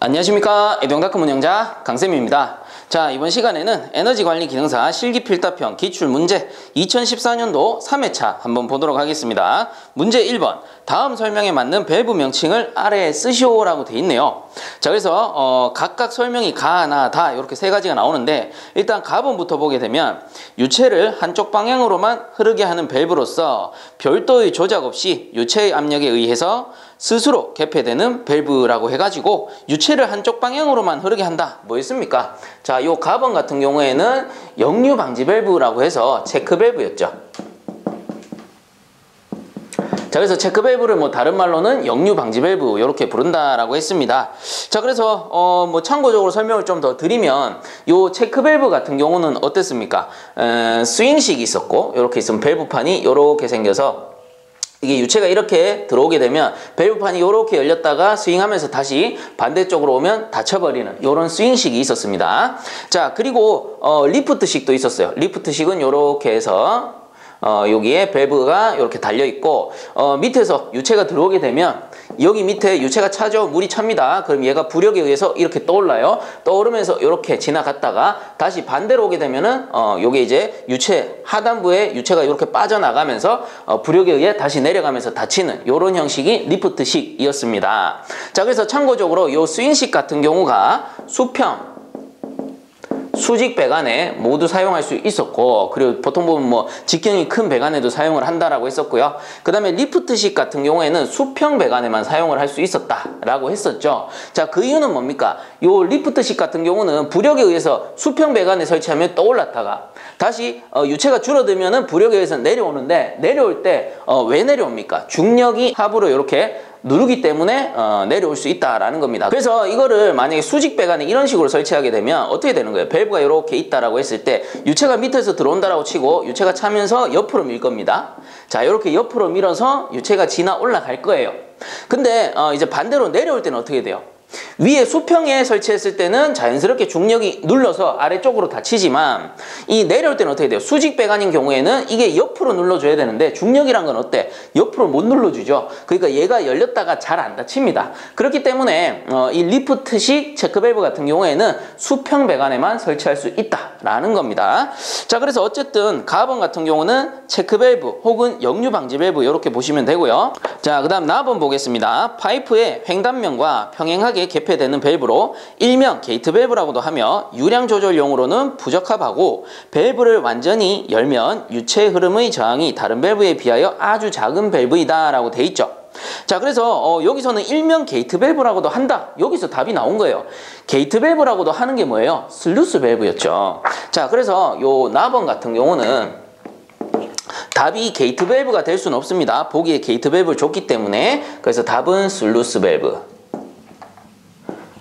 안녕하십니까. 에듀앙다크 운영자 강쌤입니다. 자, 이번 시간에는 에너지관리 기능사 실기필답형 기출문제 2014년도 3회차 한번 보도록 하겠습니다. 문제 1번, 다음 설명에 맞는 밸브 명칭을 아래에 쓰시오라고 돼 있네요. 자, 그래서 각각 설명이 가, 나, 다 이렇게 세 가지가 나오는데, 일단 가본부터 보게 되면 유체를 한쪽 방향으로만 흐르게 하는 밸브로서 별도의 조작 없이 유체의 압력에 의해서 스스로 개폐되는 밸브라고 해가지고 유체를 한쪽 방향으로만 흐르게 한다. 뭐였습니까? 자, 요 가번 같은 경우에는 역류 방지 밸브라고 해서 체크 밸브였죠. 자, 그래서 체크 밸브를 뭐 다른 말로는 역류 방지 밸브 이렇게 부른다라고 했습니다. 자, 그래서 뭐 참고적으로 설명을 좀 더 드리면 요 체크 밸브 같은 경우는 어땠습니까? 스윙식이 있었고 이렇게 있으면 밸브판이 이렇게 생겨서 이게 유체가 이렇게 들어오게 되면 밸브판이 이렇게 열렸다가 스윙하면서 다시 반대쪽으로 오면 닫혀버리는 이런 스윙식이 있었습니다. 자, 그리고 리프트식도 있었어요. 리프트식은 이렇게 해서 여기에 밸브가 이렇게 달려있고 밑에서 유체가 들어오게 되면 여기 밑에 유체가 차죠. 물이 찹니다. 그럼 얘가 부력에 의해서 이렇게 떠올라요. 떠오르면서 이렇게 지나갔다가 다시 반대로 오게 되면은 요게 이제 유체 하단부에 유체가 이렇게 빠져나가면서 부력에 의해 다시 내려가면서 닫히는 이런 형식이 리프트식이었습니다. 자, 그래서 참고적으로 요 스윙식 같은 경우가 수평 수직 배관에 모두 사용할 수 있었고, 그리고 보통 보면 뭐 직경이 큰 배관에도 사용을 한다라고 했었고요. 그 다음에 리프트식 같은 경우에는 수평 배관에만 사용을 할 수 있었다라고 했었죠. 자, 그 이유는 뭡니까? 요 리프트식 같은 경우는 부력에 의해서 수평 배관에 설치하면 떠올랐다가 다시 유체가 줄어들면은 부력에 의해서 내려오는데, 내려올 때 왜 내려옵니까? 중력이 하부로 이렇게 누르기 때문에 내려올 수 있다라는 겁니다. 그래서 이거를 만약에 수직 배관에 이런 식으로 설치하게 되면 어떻게 되는 거예요? 밸브가 이렇게 있다라고 했을 때 유체가 밑에서 들어온다라고 치고 유체가 차면서 옆으로 밀 겁니다. 자, 이렇게 옆으로 밀어서 유체가 지나 올라갈 거예요. 근데 이제 반대로 내려올 때는 어떻게 돼요? 위에 수평에 설치했을 때는 자연스럽게 중력이 눌러서 아래쪽으로 닫히지만 이 내려올 때는 어떻게 돼요? 수직 배관인 경우에는 이게 옆으로 눌러줘야 되는데 중력이란 건 어때? 옆으로 못 눌러주죠. 그러니까 얘가 열렸다가 잘 안 닫힙니다. 그렇기 때문에 이 리프트식 체크 밸브 같은 경우에는 수평 배관에만 설치할 수 있다라는 겁니다. 자, 그래서 어쨌든 가번 같은 경우는 체크 밸브 혹은 역류 방지 밸브 이렇게 보시면 되고요. 자, 그 다음 나번 보겠습니다. 파이프의 횡단면과 평행하게 개폐되는 밸브로 일명 게이트 밸브라고도 하며 유량 조절용으로는 부적합하고 밸브를 완전히 열면 유체 흐름의 저항이 다른 밸브에 비하여 아주 작은 밸브이다 라고 돼 있죠. 자, 그래서 여기서는 일명 게이트 밸브라고도 한다. 여기서 답이 나온 거예요. 게이트 밸브라고도 하는 게 뭐예요? 슬루스 밸브였죠. 자, 그래서 요 나번 같은 경우는 답이 게이트 밸브가 될 수는 없습니다. 보기에 게이트 밸브를 줬기 때문에. 그래서 답은 슬루스 밸브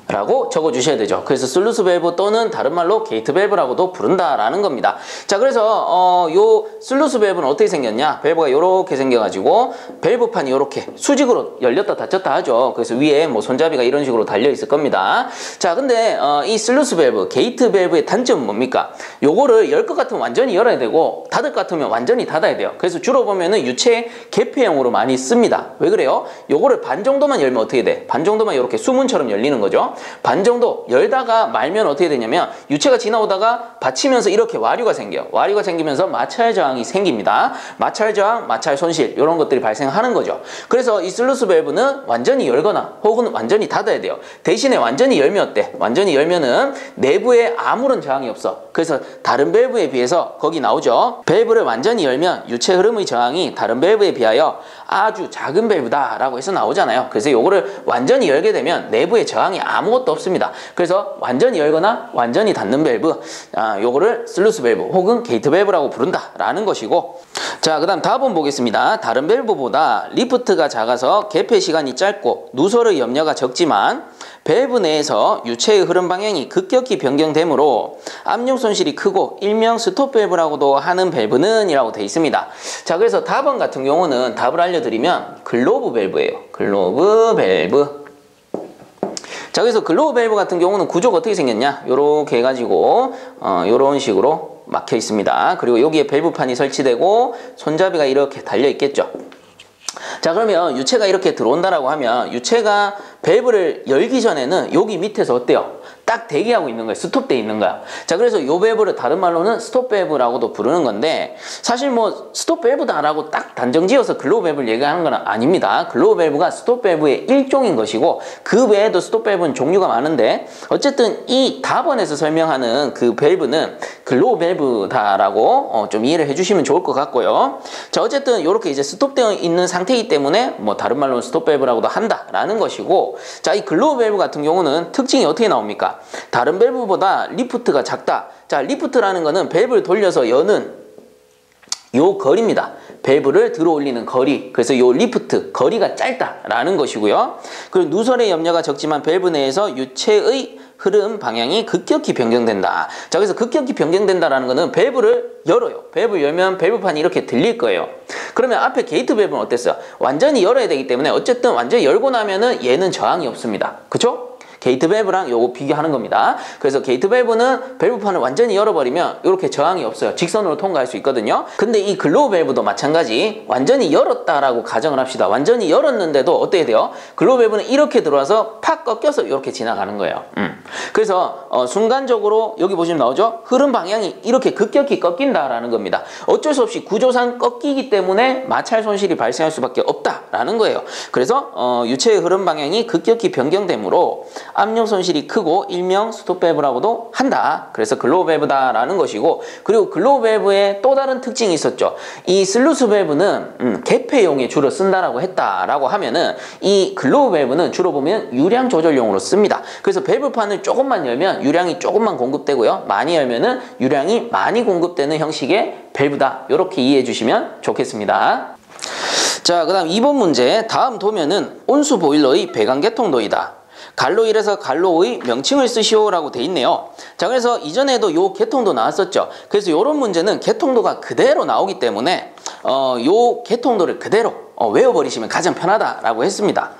라고 적어주셔야 되죠. 그래서 슬루스 밸브 또는 다른 말로 게이트 밸브라고도 부른다라는 겁니다. 자, 그래서 요 슬루스 밸브는 어떻게 생겼냐? 밸브가 이렇게 생겨가지고 밸브판이 이렇게 수직으로 열렸다 닫혔다 하죠. 그래서 위에 뭐 손잡이가 이런 식으로 달려 있을 겁니다. 자, 근데 이 슬루스 밸브, 게이트 밸브의 단점은 뭡니까? 요거를 열 것 같으면 완전히 열어야 되고 닫을 것 같으면 완전히 닫아야 돼요. 그래서 주로 보면은 유체 개폐형으로 많이 씁니다. 왜 그래요? 요거를 반 정도만 열면 어떻게 돼? 반 정도만 이렇게 수문처럼 열리는 거죠. 반 정도 열다가 말면 어떻게 되냐면 유체가 지나오다가 받치면서 이렇게 와류가 생겨요. 와류가 생기면서 마찰 저항이 생깁니다. 마찰 저항, 마찰 손실 이런 것들이 발생하는 거죠. 그래서 이 슬루스 밸브는 완전히 열거나 혹은 완전히 닫아야 돼요. 대신에 완전히 열면 어때? 완전히 열면은 내부에 아무런 저항이 없어. 그래서 다른 밸브에 비해서 거기 나오죠. 밸브를 완전히 열면 유체 흐름의 저항이 다른 밸브에 비하여 아주 작은 밸브다 라고 해서 나오잖아요. 그래서 요거를 완전히 열게 되면 내부에 저항이 아무것도 없습니다. 그래서 완전히 열거나 완전히 닫는 밸브, 요거를 슬루스 밸브 혹은 게이트 밸브라고 부른다 라는 것이고, 자, 그 다음 답은 보겠습니다. 다른 밸브보다 리프트가 작아서 개폐 시간이 짧고 누설의 염려가 적지만 밸브 내에서 유체의 흐름 방향이 급격히 변경되므로 압력 손실이 크고 일명 스톱 밸브라고도 하는 밸브는 이라고 되어 있습니다. 자, 그래서 답은 같은 경우는 답을 알려드리면 글로브 밸브예요. 글로브 밸브. 자, 그래서 글로브 밸브 같은 경우는 구조가 어떻게 생겼냐? 요렇게 해가지고 요런 식으로 막혀 있습니다. 그리고 여기에 밸브판이 설치되고 손잡이가 이렇게 달려 있겠죠. 자, 그러면 유체가 이렇게 들어온다라고 하면 유체가 밸브를 열기 전에는 여기 밑에서 어때요? 딱 대기하고 있는 거예요. 스톱돼 있는 거야. 자, 그래서 요 밸브를 다른 말로는 스톱 밸브라고도 부르는 건데, 사실 뭐 스톱 밸브다라고 딱 단정 지어서 글로우 밸브를 얘기하는 건 아닙니다. 글로우 밸브가 스톱 밸브의 일종인 것이고, 그 외에도 스톱 밸브는 종류가 많은데, 어쨌든 이 답원에서 설명하는 그 밸브는 글로우 밸브다라고 좀 이해를 해주시면 좋을 것 같고요. 자, 어쨌든 이렇게 이제 스톱되어 있는 상태이기 때문에 뭐 다른 말로는 스톱 밸브라고도 한다라는 것이고, 자, 이 글로우 밸브 같은 경우는 특징이 어떻게 나옵니까? 다른 밸브보다 리프트가 작다. 자, 리프트라는 거는 밸브를 돌려서 여는 요 거리입니다. 밸브를 들어 올리는 거리. 그래서 요 리프트, 거리가 짧다라는 것이고요. 그리고 누설의 염려가 적지만 밸브 내에서 유체의 흐름 방향이 급격히 변경된다. 자, 그래서 급격히 변경된다라는 거는 밸브를 열어요. 밸브 열면 밸브판이 이렇게 들릴 거예요. 그러면 앞에 게이트 밸브는 어땠어요? 완전히 열어야 되기 때문에 어쨌든 완전히 열고 나면은 얘는 저항이 없습니다. 그쵸? 게이트 밸브랑 요거 비교하는 겁니다. 그래서 게이트 밸브는 밸브판을 완전히 열어버리면 이렇게 저항이 없어요. 직선으로 통과할 수 있거든요. 근데 이 글로우 밸브도 마찬가지, 완전히 열었다라고 가정을 합시다. 완전히 열었는데도 어떻게 돼요? 글로우 밸브는 이렇게 들어와서 팍 꺾여서 이렇게 지나가는 거예요. 그래서 순간적으로 여기 보시면 나오죠? 흐름 방향이 이렇게 급격히 꺾인다라는 겁니다. 어쩔 수 없이 구조상 꺾이기 때문에 마찰 손실이 발생할 수밖에 없다라는 거예요. 그래서 유체의 흐름 방향이 급격히 변경되므로 압력 손실이 크고 일명 스톱 밸브라고도 한다. 그래서 글로우 밸브다라는 것이고, 그리고 글로우 밸브의 또 다른 특징이 있었죠. 이 슬루스 밸브는 개폐용에 주로 쓴다라고 했다라고 하면은, 이 글로우 밸브는 주로 보면 유량 조절용으로 씁니다. 그래서 밸브판을 조금만 열면 유량이 조금만 공급되고요, 많이 열면은 유량이 많이 공급되는 형식의 밸브다. 이렇게 이해해 주시면 좋겠습니다. 자, 그 다음 2번 문제. 다음 도면은 온수 보일러의 배관 개통도이다. 갈로 1에서 갈로의 명칭을 쓰시오라고 돼 있네요. 자, 그래서 이전에도 요 개통도 나왔었죠. 그래서 요런 문제는 개통도가 그대로 나오기 때문에 요 개통도를 그대로 외워버리시면 가장 편하다라고 했습니다.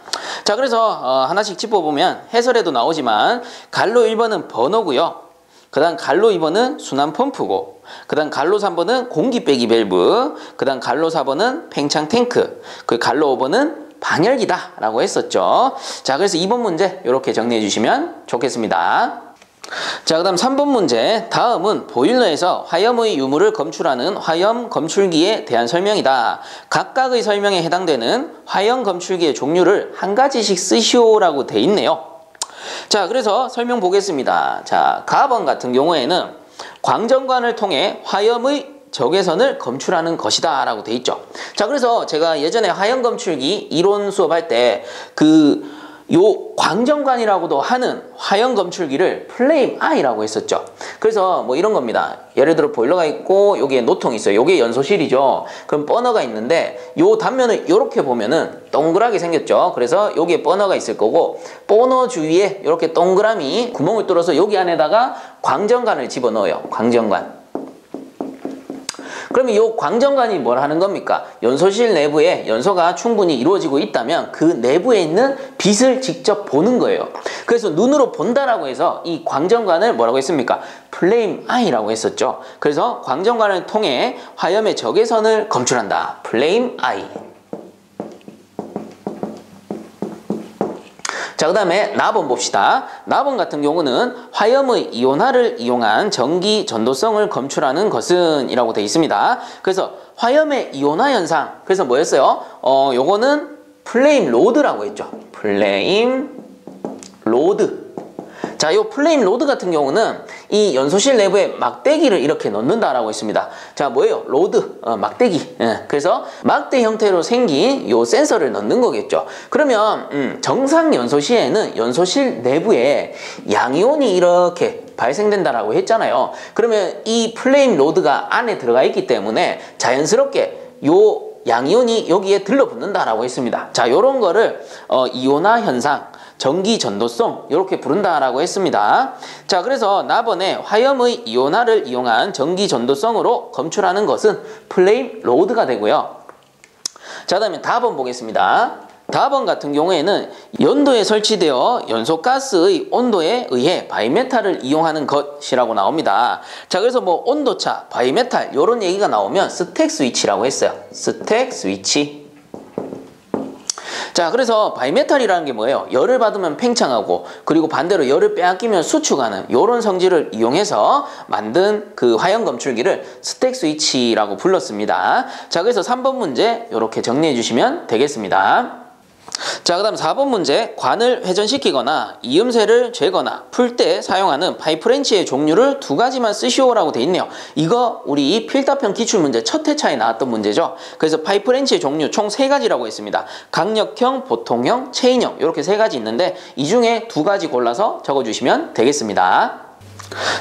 자, 그래서 하나씩 짚어보면 해설에도 나오지만 갈로 1번은 번호고요. 그 다음 갈로 2번은 순환 펌프고, 그 다음 갈로 3번은 공기 빼기 밸브, 그 다음 갈로 4번은 팽창 탱크, 그 갈로 5번은 방열기다 라고 했었죠. 자, 그래서 2번 문제 이렇게 정리해 주시면 좋겠습니다. 자, 그 다음 3번 문제. 다음은 보일러에서 화염의 유무를 검출하는 화염 검출기에 대한 설명이다. 각각의 설명에 해당되는 화염 검출기의 종류를 한 가지씩 쓰시오라고 돼 있네요. 자, 그래서 설명 보겠습니다. 자, 가번 같은 경우에는 광전관을 통해 화염의 적외선을 검출하는 것이다 라고 돼 있죠. 자, 그래서 제가 예전에 화염 검출기 이론 수업할 때 요 광전관이라고도 하는 화염 검출기를 플레임 I라고 했었죠. 그래서 뭐 이런 겁니다. 예를 들어 보일러가 있고 여기에 노통이 있어요. 요게 연소실이죠. 그럼 버너가 있는데 요 단면을 이렇게 보면은 동그랗게 생겼죠. 그래서 여기에 버너가 있을 거고, 버너 주위에 이렇게 동그라미 구멍을 뚫어서 여기 안에다가 광전관을 집어넣어요. 광전관. 그러면 이 광전관이 뭘 하는 겁니까? 연소실 내부에 연소가 충분히 이루어지고 있다면 그 내부에 있는 빛을 직접 보는 거예요. 그래서 눈으로 본다라고 해서 이 광전관을 뭐라고 했습니까? 플레임 I라고 했었죠. 그래서 광전관을 통해 화염의 적외선을 검출한다. 플레임 I. 자, 그 다음에 나번 봅시다. 나번 같은 경우는 화염의 이온화를 이용한 전기 전도성을 검출하는 것은 이라고 되어 있습니다. 그래서 화염의 이온화 현상, 그래서 뭐였어요? 요거는 플레임 로드라고 했죠. 플레임 로드. 자, 요 플레임 로드 같은 경우는 이 연소실 내부에 막대기를 이렇게 넣는다라고 했습니다. 자, 뭐예요? 로드, 막대기. 그래서 막대 형태로 생긴 요 센서를 넣는 거겠죠. 그러면 정상 연소시에는 연소실 내부에 양이온이 이렇게 발생된다라고 했잖아요. 그러면 이 플레임 로드가 안에 들어가 있기 때문에 자연스럽게 요 양이온이 여기에 들러붙는다라고 했습니다. 자, 요런 거를 이온화 현상, 전기 전도성 이렇게 부른다라고 했습니다. 자, 그래서 나번에 화염의 이온화를 이용한 전기 전도성으로 검출하는 것은 플레임 로드가 되고요. 자, 다음에 다번 보겠습니다. 다번 같은 경우에는 연도에 설치되어 연소가스의 온도에 의해 바이메탈을 이용하는 것이라고 나옵니다. 자, 그래서 뭐 온도차, 바이메탈 이런 얘기가 나오면 스택 스위치라고 했어요. 스택 스위치. 자, 그래서 바이메탈이라는 게 뭐예요? 열을 받으면 팽창하고 그리고 반대로 열을 빼앗기면 수축하는 이런 성질을 이용해서 만든 그 화형 검출기를 스택 스위치라고 불렀습니다. 자, 그래서 3번 문제 이렇게 정리해 주시면 되겠습니다. 자, 그 다음 4번 문제. 관을 회전시키거나 이음새를 재거나 풀 때 사용하는 파이프렌치의 종류를 2가지만 쓰시오라고 돼 있네요. 이거 우리 필답형 기출문제 첫 회차에 나왔던 문제죠. 그래서 파이프렌치의 종류 총 3가지라고 했습니다. 강력형, 보통형, 체인형 이렇게 3가지 있는데 이 중에 2가지 골라서 적어주시면 되겠습니다.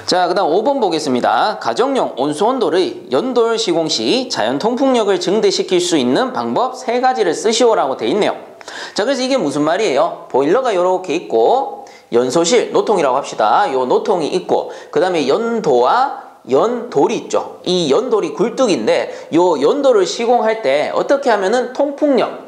자, 그 다음 5번 보겠습니다. 가정용 온수온돌의 연돌 시공 시 자연 통풍력을 증대시킬 수 있는 방법 3가지를 쓰시오라고 돼 있네요. 자, 그래서 이게 무슨 말이에요? 보일러가 이렇게 있고 연소실, 노통이라고 합시다. 요 노통이 있고 그 다음에 연도와 연돌이 있죠. 이 연돌이 굴뚝인데 요 연돌을 시공할 때 어떻게 하면은 통풍력,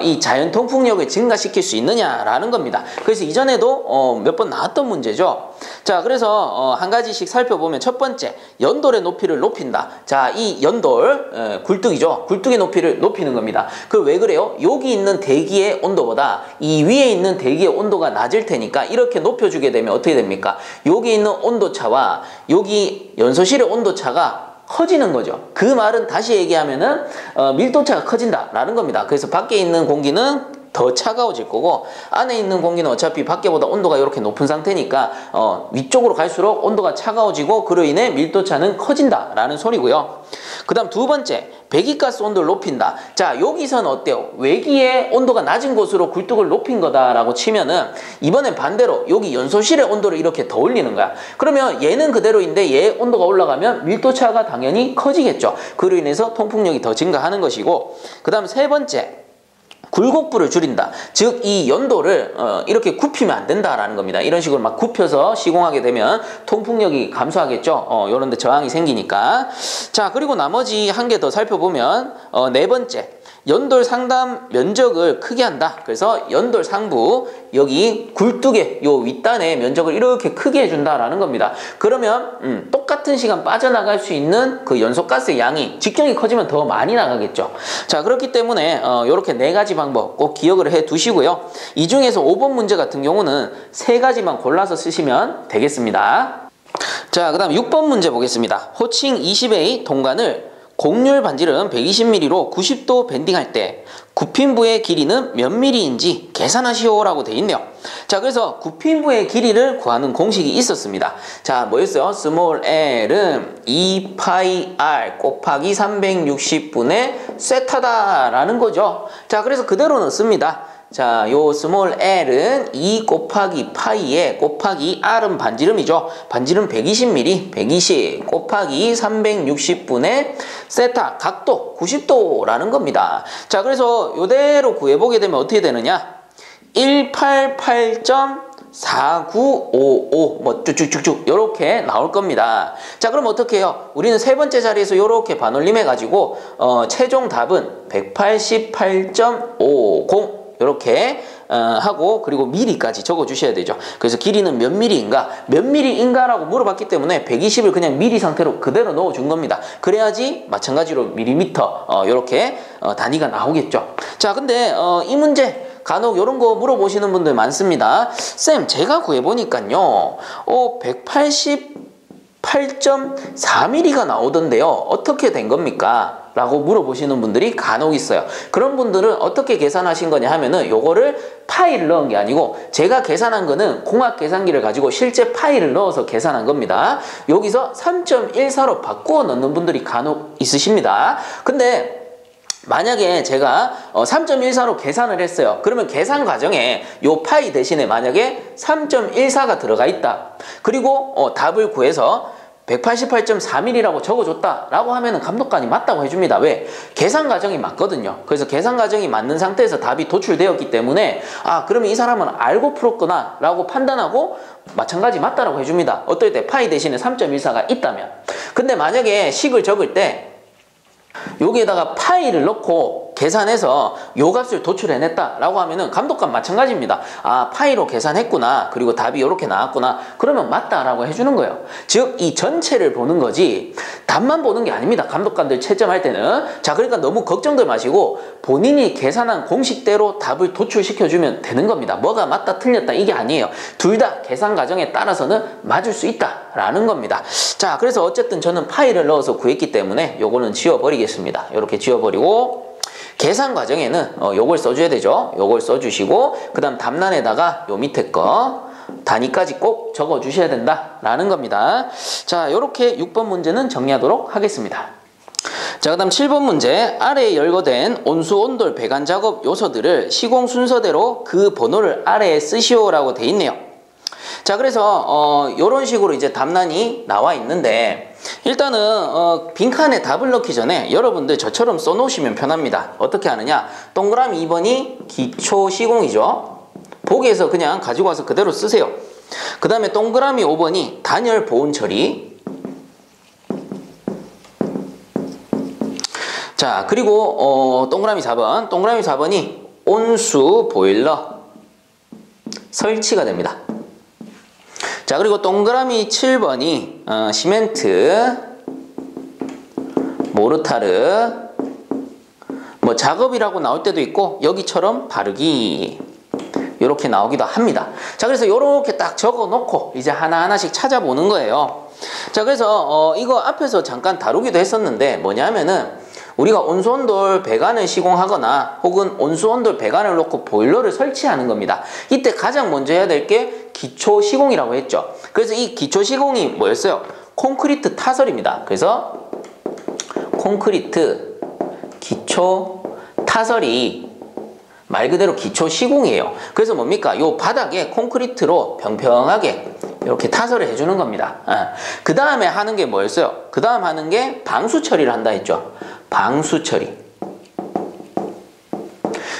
이 자연 통풍력을 증가시킬 수 있느냐라는 겁니다. 그래서 이전에도 몇 번 나왔던 문제죠. 자, 그래서 한 가지씩 살펴보면 첫 번째, 연돌의 높이를 높인다. 자, 이 연돌, 굴뚝이죠. 굴뚝의 높이를 높이는 겁니다. 그 왜 그래요? 여기 있는 대기의 온도보다 이 위에 있는 대기의 온도가 낮을 테니까 이렇게 높여주게 되면 어떻게 됩니까? 여기 있는 온도차와 여기 연소실의 온도차가 커지는 거죠. 그 말은 다시 얘기하면은 밀도차가 커진다라는 겁니다. 그래서 밖에 있는 공기는 더 차가워질 거고 안에 있는 공기는 어차피 밖에보다 온도가 이렇게 높은 상태니까 위쪽으로 갈수록 온도가 차가워지고 그로 인해 밀도차는 커진다라는 소리고요. 그 다음 2번째, 배기가스 온도를 높인다. 자, 여기서는 어때요? 외기의 온도가 낮은 곳으로 굴뚝을 높인 거다라고 치면은 이번엔 반대로 여기 연소실의 온도를 이렇게 더 올리는 거야. 그러면 얘는 그대로인데 얘 온도가 올라가면 밀도차가 당연히 커지겠죠. 그로 인해서 통풍력이 더 증가하는 것이고, 그 다음 3번째, 굴곡부를 줄인다. 즉 이 연도를 이렇게 굽히면 안 된다라는 겁니다. 이런 식으로 막 굽혀서 시공하게 되면 통풍력이 감소하겠죠. 요런 데 저항이 생기니까. 자, 그리고 나머지 한 개 더 살펴보면 4번째, 연돌 상단 면적을 크게 한다. 그래서 연돌 상부 여기 굴뚝의 요 윗단의 면적을 이렇게 크게 해준다라는 겁니다. 그러면 똑같은 시간 빠져나갈 수 있는 그 연소가스의 양이 직경이 커지면 더 많이 나가겠죠. 자, 그렇기 때문에 이렇게 4가지 방법 꼭 기억을 해 두시고요. 이 중에서 5번 문제 같은 경우는 3가지만 골라서 쓰시면 되겠습니다. 자, 그 다음 6번 문제 보겠습니다. 호칭 20A 동관을 곡률 반지름 120mm로 90도 밴딩할 때 굽힌부의 길이는 몇 mm인지 계산하시오라고 돼 있네요. 자, 그래서 굽힌부의 길이를 구하는 공식이 있었습니다. 자, 뭐였어요? 스몰 l은 2πr 곱하기 360분의 세타다라는 거죠. 자, 그래서 그대로 넣습니다. 자, 요 스몰 l은 2 곱하기 파이에 곱하기 r은 반지름이죠. 반지름 120mm, 120 곱하기 360분의 세타, 각도 90도라는 겁니다. 자, 그래서 요대로 구해보게 되면 어떻게 되느냐? 188.4955 뭐 쭉쭉쭉쭉 요렇게 나올 겁니다. 자, 그럼 어떻게 해요? 우리는 3번째 자리에서 요렇게 반올림 해가지고 최종 답은 188.50 이렇게 하고 그리고 미리까지 적어 주셔야 되죠. 그래서 길이는 몇 미리인가? 몇 미리인가라고 물어봤기 때문에 120을 그냥 미리 상태로 그대로 넣어 준 겁니다. 그래야지 마찬가지로 밀리미터 이렇게 단위가 나오겠죠. 자, 근데 이 문제 간혹 이런 거 물어보시는 분들 많습니다. 쌤, 제가 구해보니까요 188.4mm가 나오던데요, 어떻게 된 겁니까? 라고 물어보시는 분들이 간혹 있어요. 그런 분들은 어떻게 계산하신 거냐 하면은 요거를 파이를 넣은 게 아니고 제가 계산한 거는 공학 계산기를 가지고 실제 파이를 넣어서 계산한 겁니다. 여기서 3.14로 바꾸어 넣는 분들이 간혹 있으십니다. 근데 만약에 제가 3.14로 계산을 했어요. 그러면 계산 과정에 요 파이 대신에 만약에 3.14가 들어가 있다. 그리고 답을 구해서 188.4mm라고 적어줬다라고 하면은 감독관이 맞다고 해줍니다. 왜? 계산 과정이 맞거든요. 그래서 계산 과정이 맞는 상태에서 답이 도출되었기 때문에 그러면 이 사람은 알고 풀었구나 라고 판단하고 마찬가지 맞다라고 해줍니다. 어떨 때 파이 대신에 3.14가 있다면. 근데 만약에 식을 적을 때 여기에다가 파이를 넣고 계산해서 요 값을 도출해냈다라고 하면은 감독관 마찬가지입니다. 아, 파이로 계산했구나. 그리고 답이 이렇게 나왔구나. 그러면 맞다라고 해주는 거예요. 즉, 이 전체를 보는 거지 답만 보는 게 아닙니다. 감독관들 채점할 때는. 자, 그러니까 너무 걱정들 마시고 본인이 계산한 공식대로 답을 도출시켜주면 되는 겁니다. 뭐가 맞다 틀렸다 이게 아니에요. 둘 다 계산 과정에 따라서는 맞을 수 있다라는 겁니다. 자, 그래서 어쨌든 저는 파이를 넣어서 구했기 때문에 요거는 지워버리겠습니다. 이렇게 지워버리고 계산 과정에는 요걸 써줘야 되죠. 요걸 써주시고 그 다음 답란에다가 요 밑에 거 단위까지 꼭 적어주셔야 된다라는 겁니다. 자, 요렇게 6번 문제는 정리하도록 하겠습니다. 자, 그 다음 7번 문제. 아래에 열거된 온수, 온돌, 배관 작업 요소들을 시공 순서대로 그 번호를 아래에 쓰시오라고 돼 있네요. 자, 그래서 요런 식으로 이제 답란이 나와 있는데 일단은 빈칸에 답을 넣기 전에 여러분들 저처럼 써놓으시면 편합니다. 어떻게 하느냐? 동그라미 2번이 기초 시공이죠. 보기에서 그냥 가지고 와서 그대로 쓰세요. 그 다음에 동그라미 5번이 단열 보온 처리. 자, 그리고 동그라미 4번. 동그라미 4번이 온수 보일러 설치가 됩니다. 자, 그리고 동그라미 7번이 시멘트, 모르타르, 뭐 작업이라고 나올 때도 있고 여기처럼 바르기 이렇게 나오기도 합니다. 자, 그래서 이렇게 딱 적어 놓고 이제 하나하나씩 찾아보는 거예요. 자, 그래서 이거 앞에서 잠깐 다루기도 했었는데 뭐냐면은 우리가 온수온돌 배관을 시공하거나 혹은 온수온돌 배관을 놓고 보일러를 설치하는 겁니다. 이때 가장 먼저 해야 될 게 기초 시공이라고 했죠. 그래서 이 기초 시공이 뭐였어요? 콘크리트 타설입니다. 그래서 콘크리트 기초 타설이 말 그대로 기초 시공이에요. 그래서 뭡니까? 요 바닥에 콘크리트로 평평하게 이렇게 타설을 해주는 겁니다. 그 다음에 하는 게 뭐였어요? 그 다음 하는 게 방수 처리를 한다 했죠. 방수 처리.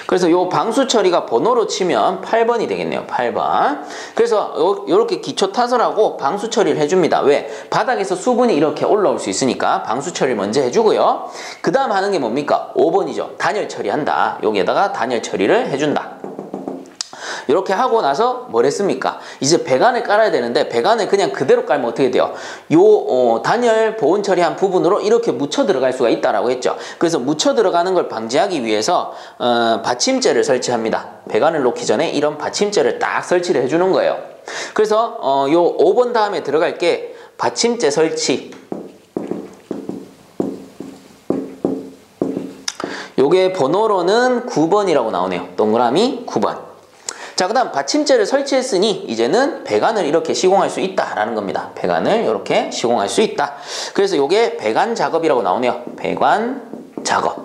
그래서 요 방수 처리가 번호로 치면 8번이 되겠네요. 8번. 그래서 요렇게 기초 타설하고 방수 처리를 해줍니다. 왜? 바닥에서 수분이 이렇게 올라올 수 있으니까 방수 처리를 먼저 해주고요. 그 다음 하는 게 뭡니까? 5번이죠. 단열 처리한다. 여기에다가 단열 처리를 해준다. 이렇게 하고 나서 뭘 했습니까? 이제 배관을 깔아야 되는데 배관을 그냥 그대로 깔면 어떻게 돼요? 요 단열 보온 처리한 부분으로 이렇게 묻혀 들어갈 수가 있다라고 했죠. 그래서 묻혀 들어가는 걸 방지하기 위해서 받침재를 설치합니다. 배관을 놓기 전에 이런 받침재를 딱 설치를 해주는 거예요. 그래서 요 5번 다음에 들어갈 게 받침재 설치. 요게 번호로는 9번이라고 나오네요. 동그라미 9번. 자, 그 다음 받침재를 설치했으니 이제는 배관을 이렇게 시공할 수 있다라는 겁니다. 배관을 이렇게 시공할 수 있다. 그래서 이게 배관 작업이라고 나오네요. 배관 작업.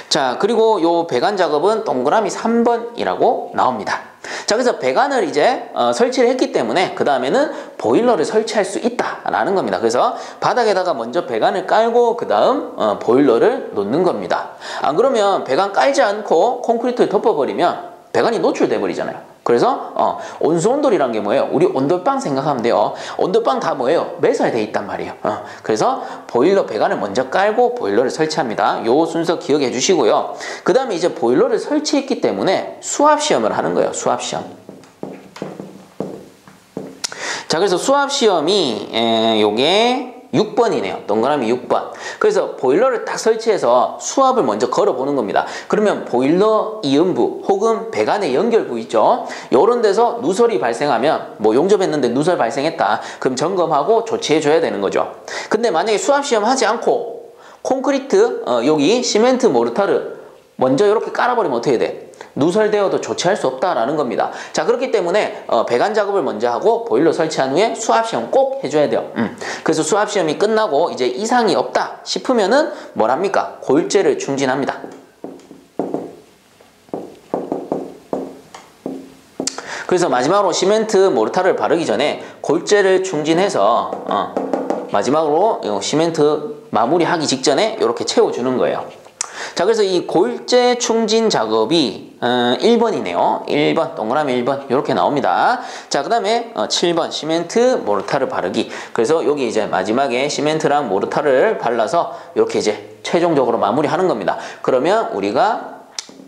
자, 그리고 요 배관 작업은 동그라미 3번이라고 나옵니다. 자, 그래서 배관을 이제 설치를 했기 때문에 그 다음에는 보일러를 설치할 수 있다라는 겁니다. 그래서 바닥에다가 먼저 배관을 깔고 그 다음 보일러를 놓는 겁니다. 안 그러면 배관 깔지 않고 콘크리트를 덮어버리면 배관이 노출돼 버리잖아요. 그래서 온수온돌이란 게 뭐예요? 우리 온돌방 생각하면 돼요. 온돌방 다 뭐예요? 매설돼 있단 말이에요. 그래서 보일러 배관을 먼저 깔고 보일러를 설치합니다. 요 순서 기억해 주시고요. 그 다음에 이제 보일러를 설치했기 때문에 수압시험을 하는 거예요. 수압시험. 자, 그래서 수압시험이 요게 6번이네요. 동그라미 6번. 그래서 보일러를 딱 설치해서 수압을 먼저 걸어보는 겁니다. 그러면 보일러 이음부 혹은 배관의 연결부 있죠. 이런 데서 누설이 발생하면 뭐 용접했는데 누설 발생했다. 그럼 점검하고 조치해줘야 되는 거죠. 근데 만약에 수압시험 하지 않고 콘크리트 여기 시멘트 모르타르 먼저 이렇게 깔아버리면 어떻게 돼? 누설되어도 조치할 수 없다라는 겁니다. 자, 그렇기 때문에 배관 작업을 먼저 하고 보일러 설치한 후에 수압시험 꼭 해줘야 돼요. 그래서 수압시험이 끝나고 이제 이상이 없다 싶으면은 뭘 합니까? 골재를 충진합니다. 그래서 마지막으로 시멘트 모르타르를 바르기 전에 골재를 충진해서 마지막으로 시멘트 마무리하기 직전에 이렇게 채워주는 거예요. 자, 그래서 이 골재 충진 작업이 1번이네요. 1번, 동그라미 1번 이렇게 나옵니다. 자, 그 다음에 7번 시멘트 모르타르 바르기. 그래서 여기 이제 마지막에 시멘트랑 모르타르를 발라서 이렇게 이제 최종적으로 마무리하는 겁니다. 그러면 우리가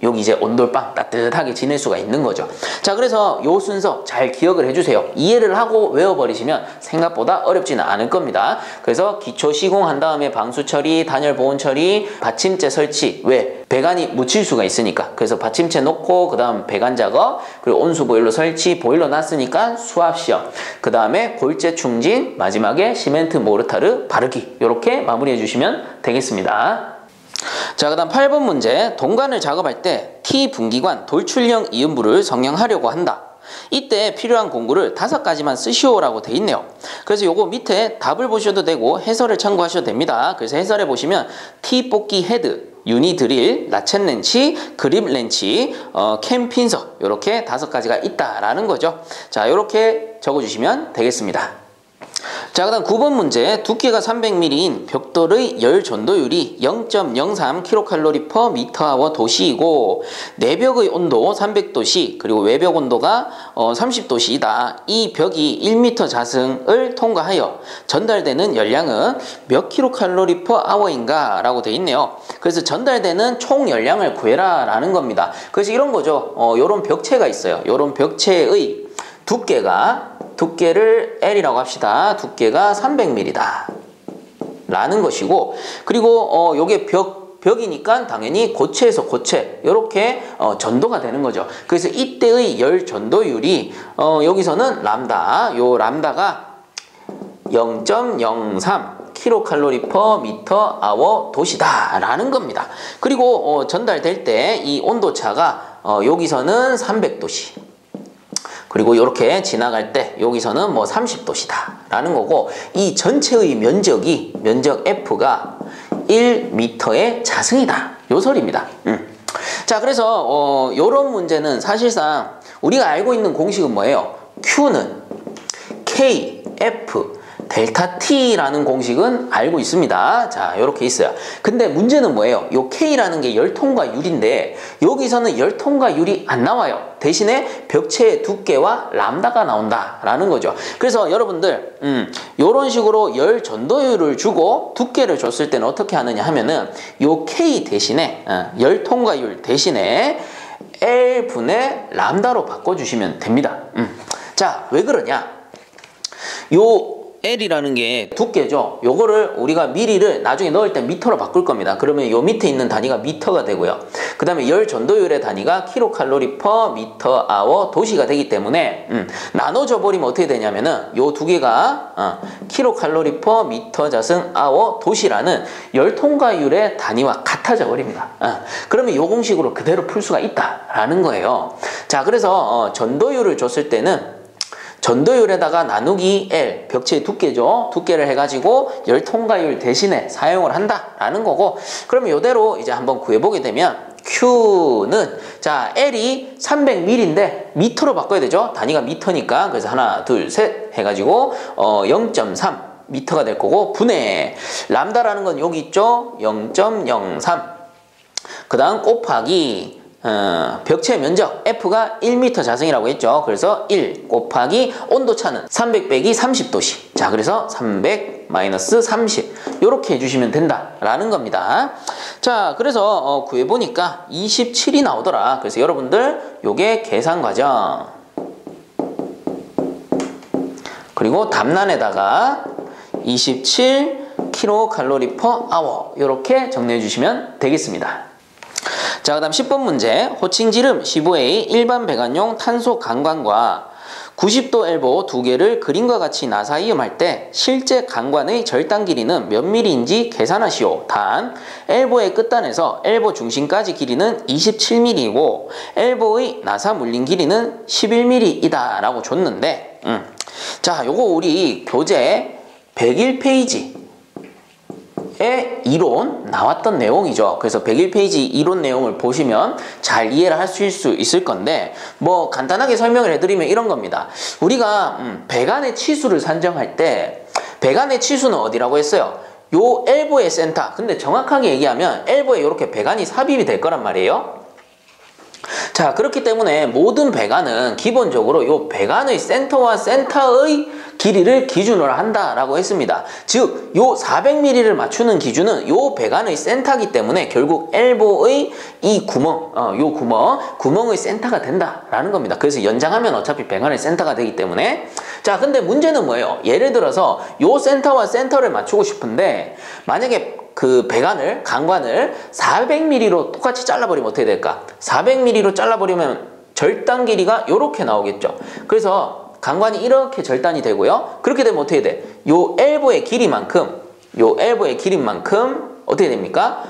여기 이제 온돌방 따뜻하게 지낼 수가 있는 거죠. 자, 그래서 요 순서 잘 기억을 해주세요. 이해를 하고 외워버리시면 생각보다 어렵지는 않을 겁니다. 그래서 기초 시공한 다음에 방수 처리, 단열 보온 처리, 받침재 설치. 왜? 배관이 묻힐 수가 있으니까. 그래서 받침재 놓고 그 다음 배관 작업, 그리고 온수 보일러 설치, 보일러 놨으니까 수압 시험, 그 다음에 골재 충진, 마지막에 시멘트 모르타르 바르기. 이렇게 마무리해 주시면 되겠습니다. 자, 그 다음 8번 문제. 동관을 작업할 때 T분기관 돌출형 이음부를 성형하려고 한다. 이때 필요한 공구를 5가지만 쓰시오라고 돼 있네요. 그래서 요거 밑에 답을 보셔도 되고 해설을 참고하셔도 됩니다. 그래서 해설에 보시면 T뽑기 헤드, 유니 드릴, 라쳇 렌치, 그립 렌치, 캠 핀서 이렇게 5가지가 있다라는 거죠. 자, 이렇게 적어주시면 되겠습니다. 자, 그 다음 9번 문제. 두께가 300mm인 벽돌의 열 전도율이 0.03kcal/m² 도시이고 내벽의 온도 300도씨 그리고 외벽 온도가 30도씨이다. 이 벽이 1m 자승을 통과하여 전달되는 열량은 몇 kcal/h인가 라고 되어 있네요. 그래서 전달되는 총 열량을 구해라 라는 겁니다. 그래서 이런 거죠. 요런 벽체가 있어요. 요런 벽체의 두께를 L이라고 합시다. 두께가 300mm다 라는 것이고, 그리고 요게 벽이니까 당연히 고체에서 고체 이렇게 전도가 되는 거죠. 그래서 이때의 열 전도율이 여기서는 람다, 요 람다가 0.03 kcal/m² 도시다 라는 겁니다. 그리고 전달될 때 이 온도차가 여기서는 300도씨, 그리고 이렇게 지나갈 때 여기서는 뭐 30도씨다 라는 거고, 이 전체의 면적 F가 1m의 자승이다 요 소리입니다. 자, 그래서 요런 문제는 사실상 우리가 알고 있는 공식은 뭐예요? Q는 K, F, 델타 T라는 공식은 알고 있습니다. 자, 이렇게 있어요. 근데 문제는 뭐예요? 요 K라는 게 열통과 율인데 여기서는 열통과 율이 안 나와요. 대신에 벽체의 두께와 람다가 나온다라는 거죠. 그래서 여러분들 요런 식으로 열 전도율을 주고 두께를 줬을 때는 어떻게 하느냐 하면은 요 K 대신에 열통과 율 대신에 L분의 람다로 바꿔주시면 됩니다. 자, 왜 그러냐? 요 L이라는 게 두께죠. 요거를 우리가 미리를 나중에 넣을 때 미터로 바꿀 겁니다. 그러면 요 밑에 있는 단위가 미터가 되고요. 그 다음에 열 전도율의 단위가 kcal/m² 도시가 되기 때문에 나눠져 버리면 어떻게 되냐면은 요 두 개가 kcal/m 자승 도시라는 열 통과율의 단위와 같아져 버립니다. 그러면 요 공식으로 그대로 풀 수가 있다라는 거예요. 자, 그래서 전도율을 줬을 때는 전도율에다가 나누기 L, 벽체의 두께죠. 두께를 해가지고 열 통과율 대신에 사용을 한다라는 거고, 그러면 이대로 이제 한번 구해보게 되면 Q는 자, L이 300mm인데 미터로 바꿔야 되죠. 단위가 미터니까. 그래서 하나, 둘, 셋 해가지고 0.3 미터가 될 거고, 분의 람다라는 건 여기 있죠. 0.03. 그 다음 곱하기 벽체 면적 F가 1m 자승이라고 했죠. 그래서 1 곱하기 온도차는 300 빼기 30도씨. 자, 그래서 300 마이너스 30 이렇게 해주시면 된다라는 겁니다. 자, 그래서 구해보니까 27이 나오더라. 그래서 여러분들 요게 계산 과정, 그리고 답란에다가 27 kcal/h 이렇게 정리해 주시면 되겠습니다. 자, 그 다음 10번 문제. 호칭지름 15A 일반 배관용 탄소 강관과 90도 엘보 두 개를 그림과 같이 나사 이음할 때 실제 강관의 절단 길이는 몇 mm인지 계산하시오. 단, 엘보의 끝단에서 엘보 중심까지 길이는 27mm이고 엘보의 나사 물린 길이는 11mm이다 라고 줬는데 자, 요거 우리 교재 101페이지 이론 나왔던 내용이죠. 그래서 101페이지 이론 내용을 보시면 잘 이해를 하실 수 있을 건데, 뭐 간단하게 설명을 해드리면 이런 겁니다. 우리가 배관의 치수를 산정할 때 배관의 치수는 어디라고 했어요? 요 엘보의 센터. 근데 정확하게 얘기하면 엘보에 이렇게 배관이 삽입이 될 거란 말이에요. 자, 그렇기 때문에 모든 배관은 기본적으로 요 배관의 센터와 센터의 길이를 기준으로 한다라고 했습니다. 즉, 요 400mm를 맞추는 기준은 요 배관의 센터이기 때문에 결국 엘보의 이 구멍, 요 구멍의 센터가 된다라는 겁니다. 그래서 연장하면 어차피 배관의 센터가 되기 때문에. 자, 근데 문제는 뭐예요? 예를 들어서 요 센터와 센터를 맞추고 싶은데 만약에 그 배관을, 강관을 400mm로 똑같이 잘라버리면 어떻게 될까? 400mm로 잘라버리면 절단 길이가 요렇게 나오겠죠. 그래서 강관이 이렇게 절단이 되고요. 그렇게 되면 어떻게 돼? 요 엘보의 길이만큼 어떻게 됩니까?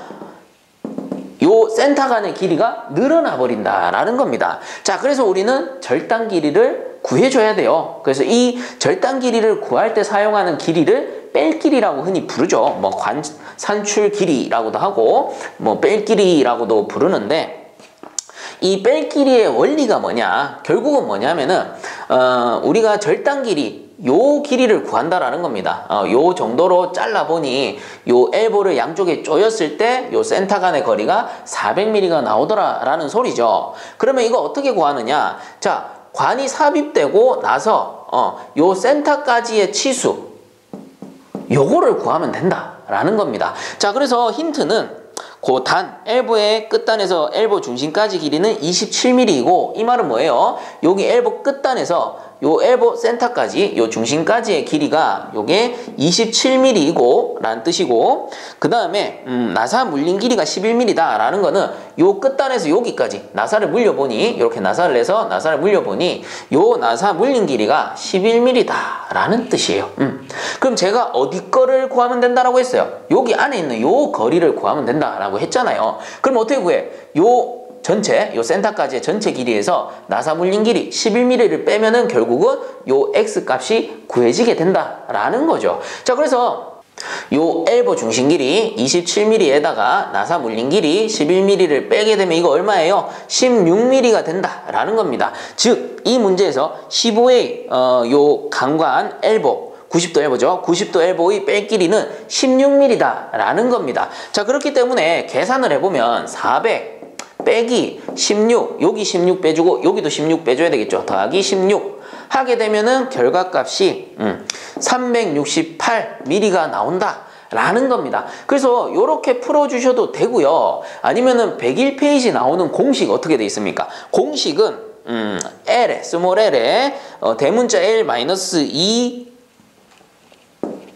요 센터간의 길이가 늘어나 버린다라는 겁니다. 자, 그래서 우리는 절단 길이를 구해줘야 돼요. 그래서 이 절단 길이를 구할 때 사용하는 길이를 뺄 길이라고 흔히 부르죠. 뭐 산출 길이라고도 하고 뭐 뺄 길이라고도 부르는데, 이 뺄 길이의 원리가 뭐냐? 결국은 뭐냐면은 우리가 절단 길이 요 길이를 구한다라는 겁니다. 요 정도로 잘라보니 요 엘보를 양쪽에 조였을 때 요 센터 간의 거리가 400mm가 나오더라라는 소리죠. 그러면 이거 어떻게 구하느냐? 자, 관이 삽입되고 나서 요 센터까지의 치수, 요거를 구하면 된다라는 겁니다. 자, 그래서 힌트는 그 단, 엘보의 끝단에서 엘보 중심까지 길이는 27mm이고, 이 말은 뭐예요? 여기 엘보 끝단에서 요 엘보 센터까지, 요 중심까지의 길이가 요게 27mm이고 라는 뜻이고, 그 다음에 나사 물린 길이가 11mm다 라는 거는 요 끝단에서 여기까지 나사를 물려보니, 이렇게 나사를 내서 나사를 물려보니 요 나사 물린 길이가 11mm다 라는 뜻이에요. 그럼 제가 어디 거를 구하면 된다라고 했어요? 여기 안에 있는 요 거리를 구하면 된다라고 했잖아요. 그럼 어떻게 구해? 요 센터까지의 전체 길이에서 나사 물린 길이 11mm를 빼면은 결국은 요 X 값이 구해지게 된다라는 거죠. 자, 그래서 요 엘보 중심 길이 27mm에다가 나사 물린 길이 11mm를 빼게 되면 이거 얼마예요? 16mm가 된다라는 겁니다. 즉, 이 문제에서 15A 요 강관 엘보 90도 엘보죠. 90도 엘보의 뺄 길이는 16mm다 라는 겁니다. 자, 그렇기 때문에 계산을 해보면 400 빼기 16, 여기 16 빼주고 여기도 16 빼줘야 되겠죠. 더하기 16 하게 되면은 결과값이 368mm가 나온다 라는 겁니다. 그래서 이렇게 풀어주셔도 되고요. 아니면은 101페이지 나오는 공식 어떻게 돼 있습니까? 공식은 L에, 스몰 L에 대문자 L-2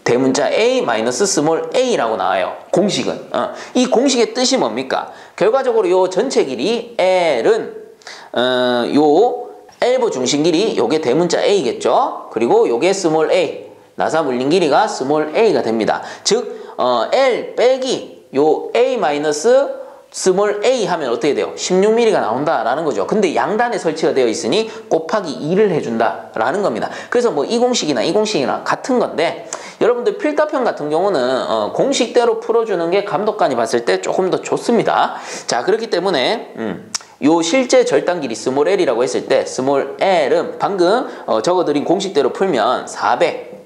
대문자 A 마이너스 스몰 a라고 나와요. 공식은. 이 공식의 뜻이 뭡니까? 결과적으로 요 전체 길이 L은 요 엘보 중심 길이 요게 대문자 A겠죠? 그리고 요게 스몰 a, 나사 물린 길이가 스몰 a가 됩니다. 즉 L 빼기 요 A 마이너스 스몰 a 하면 어떻게 돼요? 16mm가 나온다라는 거죠. 근데 양단에 설치가 되어 있으니 곱하기 2를 해준다라는 겁니다. 그래서 뭐 이 공식이나 이 공식이나 같은 건데, 여러분들 필답형 같은 경우는 공식대로 풀어주는 게 감독관이 봤을 때 조금 더 좋습니다. 자, 그렇기 때문에 요 실제 절단 길이 스몰 l이라고 했을 때 스몰 l은 방금 적어드린 공식대로 풀면 400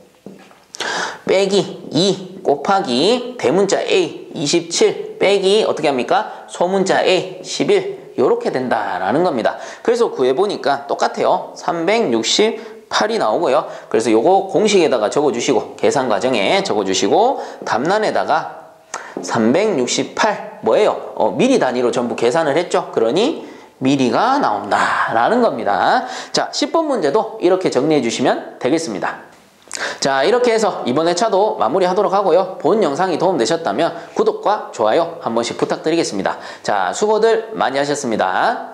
빼기 2 곱하기 대문자 A 27 빼기 어떻게 합니까? 소문자 A 11 요렇게 된다라는 겁니다. 그래서 구해보니까 똑같아요. 368이 나오고요. 그래서 요거 공식에다가 적어주시고 계산 과정에 적어주시고 답란에다가 368 뭐예요? 미리 단위로 전부 계산을 했죠. 그러니 미리가 나온다라는 겁니다. 자, 10번 문제도 이렇게 정리해 주시면 되겠습니다. 자, 이렇게 해서 이번 회차도 마무리하도록 하고요. 본 영상이 도움되셨다면 구독과 좋아요 한 번씩 부탁드리겠습니다. 자, 수고들 많이 하셨습니다.